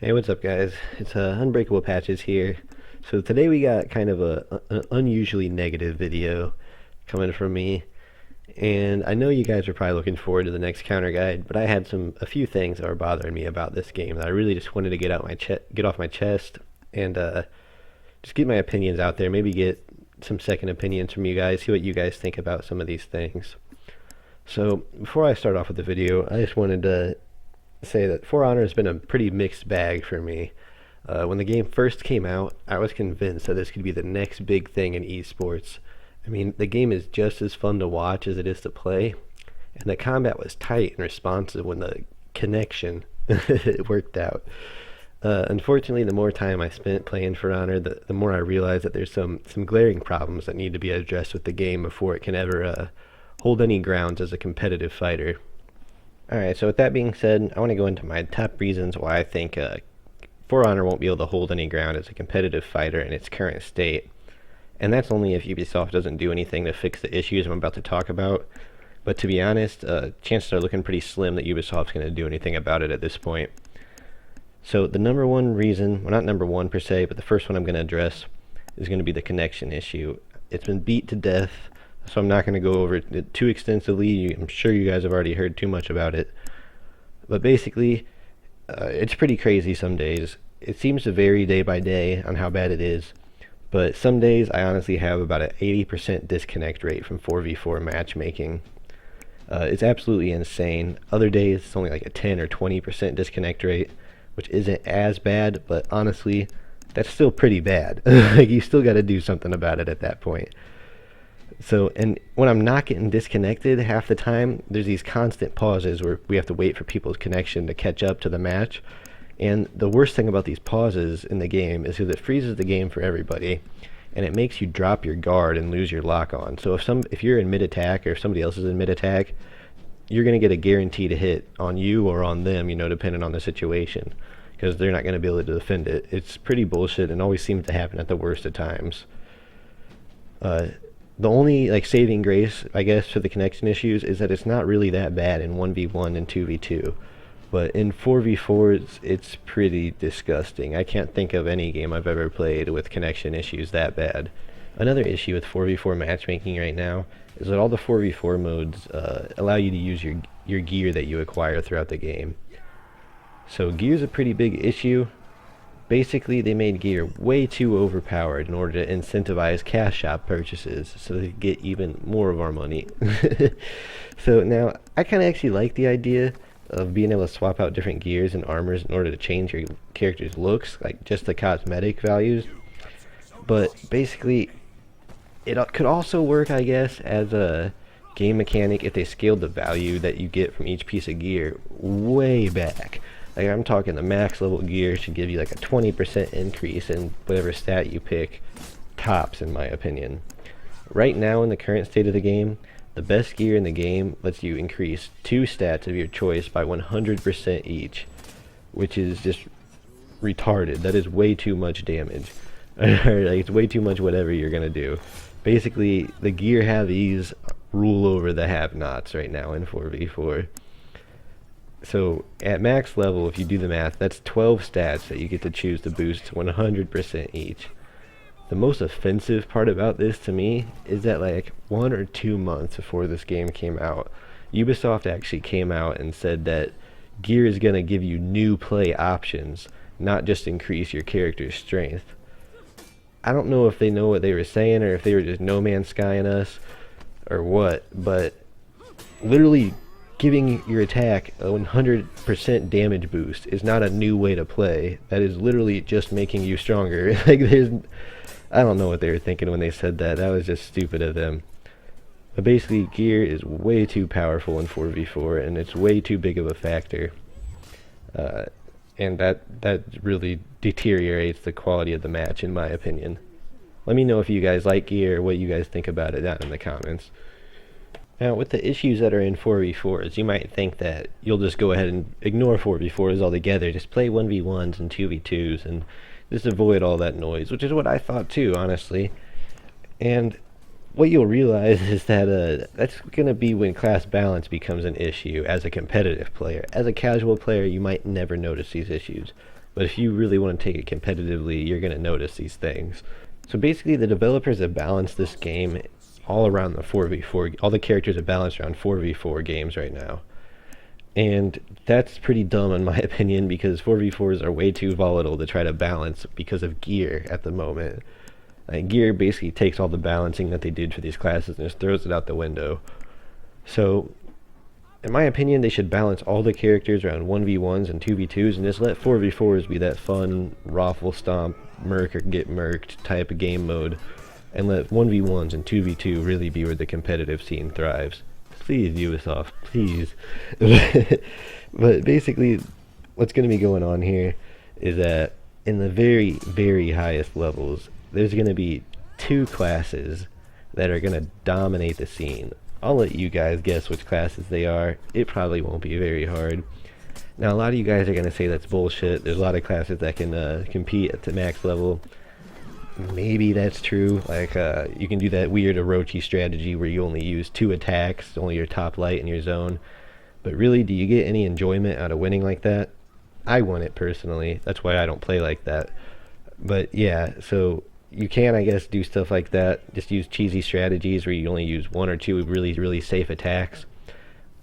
Hey, what's up, guys? It's Unbreakable Patches here. So today we got kind of an unusually negative video coming from me, and I know you guys are probably looking forward to the next counter guide, but I had a few things that were bothering me about this game that I really just wanted to get off my chest, and just get my opinions out there. Maybe get some second opinions from you guys. See what you guys think about some of these things. So before I start off with the video, I just wanted to say that For Honor has been a pretty mixed bag for me. When the game first came out, I was convinced that this could be the next big thing in esports. I mean, the game is just as fun to watch as it is to play, and the combat was tight and responsive when the connection it worked out. Unfortunately, the more time I spent playing For Honor, the more I realized that there's some glaring problems that need to be addressed with the game before it can ever hold any grounds as a competitive fighter. Alright, so with that being said, I want to go into my top reasons why I think For Honor won't be able to hold any ground as a competitive fighter in its current state. And that's only if Ubisoft doesn't do anything to fix the issues I'm about to talk about. But to be honest, chances are looking pretty slim that Ubisoft's going to do anything about it at this point. So the number one reason, well, not number one per se, but the first one I'm going to address is going to be the connection issue. It's been beat to death, so I'm not going to go over it too extensively. I'm sure you guys have already heard too much about it. But basically, it's pretty crazy some days. It seems to vary day by day on how bad it is. But some days I honestly have about an 80% disconnect rate from 4v4 matchmaking. It's absolutely insane. Other days it's only like a 10 or 20% disconnect rate, which isn't as bad, but honestly, that's still pretty bad. Like, you still got to do something about it at that point. So, and when I'm not getting disconnected half the time, there's these constant pauses where we have to wait for people's connection to catch up to the match. And the worst thing about these pauses in the game is that it freezes the game for everybody, and it makes you drop your guard and lose your lock on. So if you're in mid attack, or if somebody else is in mid attack, you're going to get a guaranteed hit on you or on them, depending on the situation, because they're not going to be able to defend it. It's pretty bullshit and always seems to happen at the worst of times. The only saving grace, I guess, for the connection issues is that it's not really that bad in 1v1 and 2v2. But in 4v4, it's pretty disgusting. I can't think of any game I've ever played with connection issues that bad. Another issue with 4v4 matchmaking right now is that all the 4v4 modes allow you to use your gear that you acquire throughout the game. So gear's a pretty big issue. Basically, they made gear way too overpowered in order to incentivize cash shop purchases so they get even more of our money. So now, I kind of actually like the idea of being able to swap out different gears and armors in order to change your character's looks, like just the cosmetic values. But basically, it could also work, I guess, as a game mechanic if they scaled the value that you get from each piece of gear way back. Like, I'm talking the max level gear should give you like a 20% increase in whatever stat you pick, tops in my opinion. Right now in the current state of the game, the best gear in the game lets you increase 2 stats of your choice by 100% each, which is just retarded. That is way too much damage. It's way too much whatever you're gonna do. Basically, the gear have-ees rule over the have-nots right now in 4v4. So at max level, if you do the math, that's 12 stats that you get to choose to boost 100% each. The most offensive part about this to me is that 1 or 2 months before this game came out, Ubisoft actually came out and said that gear is going to give you new play options, not just increase your character's strength. I don't know if they know what they were saying or if they were just no man's skying us or what, but literally giving your attack a 100% damage boost is not a new way to play. That is literally just making you stronger. I don't know what they were thinking when they said that. That was just stupid of them. But basically, gear is way too powerful in 4v4, and it's way too big of a factor. And that really deteriorates the quality of the match, in my opinion. Let me know if you guys like gear or what you guys think about it down in the comments. Now, with the issues that are in 4v4s, you might think that you'll just go ahead and ignore 4v4s altogether, just play 1v1s and 2v2s, and just avoid all that noise, which is what I thought too, honestly. And what you'll realize is that that's going to be when class balance becomes an issue as a competitive player. As a casual player, you might never notice these issues. But if you really want to take it competitively, you're going to notice these things. So basically, the developers have balanced this game all around the 4v4. All the characters are balanced around 4v4 games right now. And that's pretty dumb in my opinion, because 4v4s are way too volatile to try to balance because of gear at the moment. Gear basically takes all the balancing that they did for these classes and just throws it out the window. So, in my opinion, they should balance all the characters around 1v1s and 2v2s and just let 4v4s be that fun, raffle stomp, murk or get murked type of game mode, and let 1v1s and 2v2 really be where the competitive scene thrives. Please, Ubisoft, please. But basically, what's going to be going on here is that in the very, very highest levels, there's going to be two classes that are going to dominate the scene. I'll let you guys guess which classes they are. It probably won't be very hard. Now, a lot of you guys are going to say that's bullshit. There's a lot of classes that can compete at the max level. Maybe that's true. Like, you can do that weird Orochi strategy where you only use 2 attacks, only your top light and your zone. But really, do you get any enjoyment out of winning like that? I want it personally. That's why I don't play like that. But yeah, so you can, I guess, do stuff like that. Just use cheesy strategies where you only use 1 or 2 really, really safe attacks,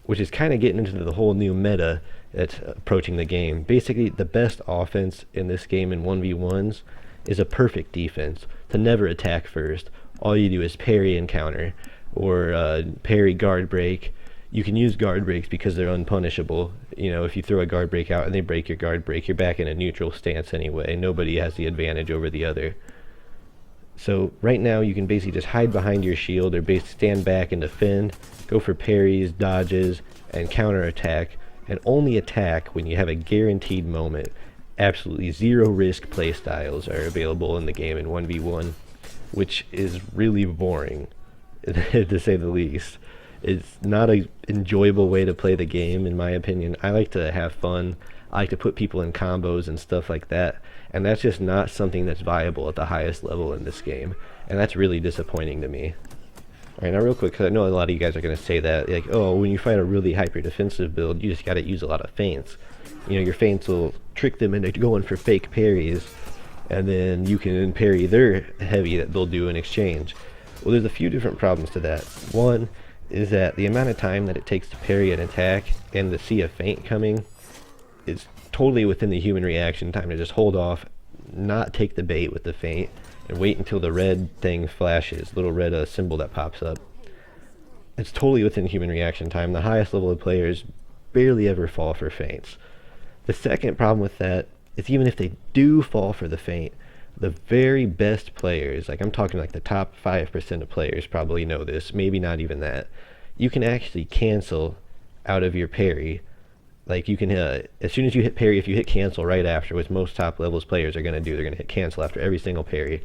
which is kind of getting into the whole new meta that's approaching the game. Basically, the best offense in this game in 1v1s is a perfect defense. To never attack first. All you do is parry and counter, or parry guard break. You can use guard breaks because they're unpunishable. You know, if you throw a guard break out and they break your guard break, you're back in a neutral stance anyway. Nobody has the advantage over the other. So right now you can basically just hide behind your shield or basically stand back and defend, go for parries, dodges, and counter attack, and only attack when you have a guaranteed moment. Absolutely zero risk playstyles are available in the game in 1v1, which is really boring, to say the least. It's not an enjoyable way to play the game, in my opinion. I like to have fun. I like to put people in combos and stuff like that, and that's just not something that's viable at the highest level in this game, and that's really disappointing to me. Alright, now real quick, because I know a lot of you guys are going to say that, like, oh, when you find a really hyper-defensive build, you just got to use a lot of feints. You know, your feints will trick them into going for fake parries, and then you can parry their heavy that they'll do in exchange. Well, there's a few different problems to that. One is that the amount of time that it takes to parry an attack and to see a feint coming is totally within the human reaction time to just hold off, not take the bait with the feint, and wait until the red thing flashes, little red symbol that pops up. It's totally within human reaction time. The highest level of players barely ever fall for feints. The second problem with that is even if they do fall for the feint, the very best players, like I'm talking like the top 5% of players probably know this, maybe not even that, you can actually cancel out of your parry. Like you can, as soon as you hit parry, if you hit cancel right after, which most top levels players are going to do, they're going to hit cancel after every single parry,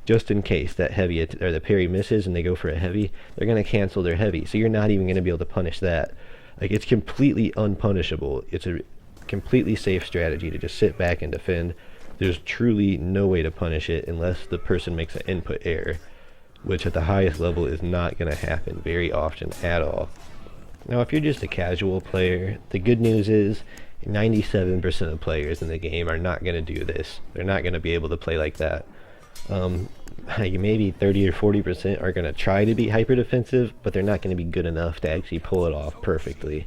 just in case that heavy or the parry misses and they go for a heavy, they're going to cancel their heavy, so you're not even going to be able to punish that. Like, it's completely unpunishable. It's a completely safe strategy to just sit back and defend. There's truly no way to punish it unless the person makes an input error, which at the highest level is not going to happen very often at all. Now, if you're just a casual player, the good news is 97% of players in the game are not going to do this. They're not going to be able to play like that. Maybe 30 or 40% are going to try to be hyper defensive, but they're not going to be good enough to actually pull it off perfectly.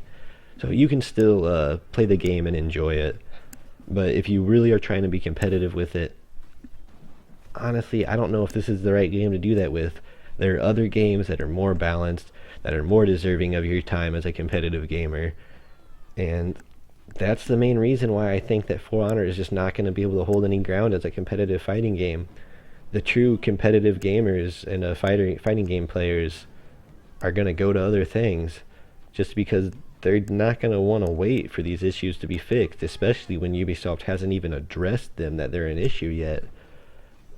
So you can still play the game and enjoy it, but if you really are trying to be competitive with it, honestly, I don't know if this is the right game to do that with. There are other games that are more balanced, that are more deserving of your time as a competitive gamer, and that's the main reason why I think that For Honor is just not going to be able to hold any ground as a competitive fighting game. The true competitive gamers and fighting game players are going to go to other things just because they're not going to want to wait for these issues to be fixed, especially when Ubisoft hasn't even addressed them that they're an issue yet.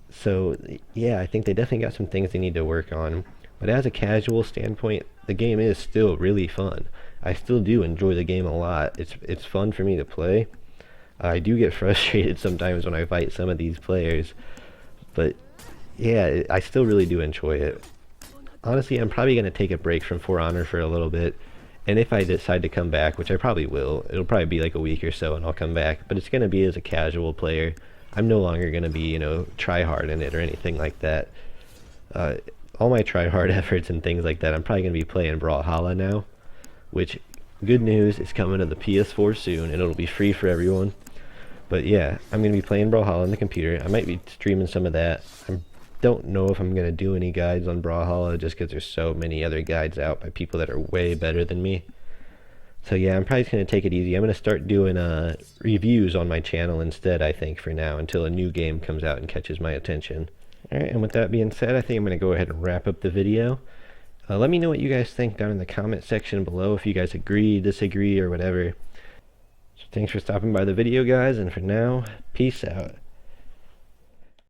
So yeah, I think they definitely got some things they need to work on. But as a casual standpoint, the game is still really fun. I still do enjoy the game a lot. It's fun for me to play. I do get frustrated sometimes when I fight some of these players, but yeah, I still really do enjoy it. Honestly, I'm probably going to take a break from For Honor for a little bit And if I decide to come back, which I probably will, it'll probably be like a week or so and I'll come back, but it's going to be as a casual player. I'm no longer going to be, try hard in it or anything like that. Uh, all my try hard efforts and things like that, I'm probably going to be playing Brawlhalla now, which, good news, is coming to the PS4 soon and it'll be free for everyone. But yeah, I'm going to be playing Brawlhalla on the computer. I might be streaming some of that. I don't know if I'm going to do any guides on Brawlhalla just because there's so many other guides out by people that are way better than me. So yeah, I'm probably just going to take it easy. I'm going to start doing reviews on my channel instead, I think, for now, until a new game comes out and catches my attention. Alright, and with that being said, I think I'm going to go ahead and wrap up the video. Let me know what you guys think down in the comment section below, if you guys agree, disagree, or whatever. So thanks for stopping by the video, guys, and for now, peace out.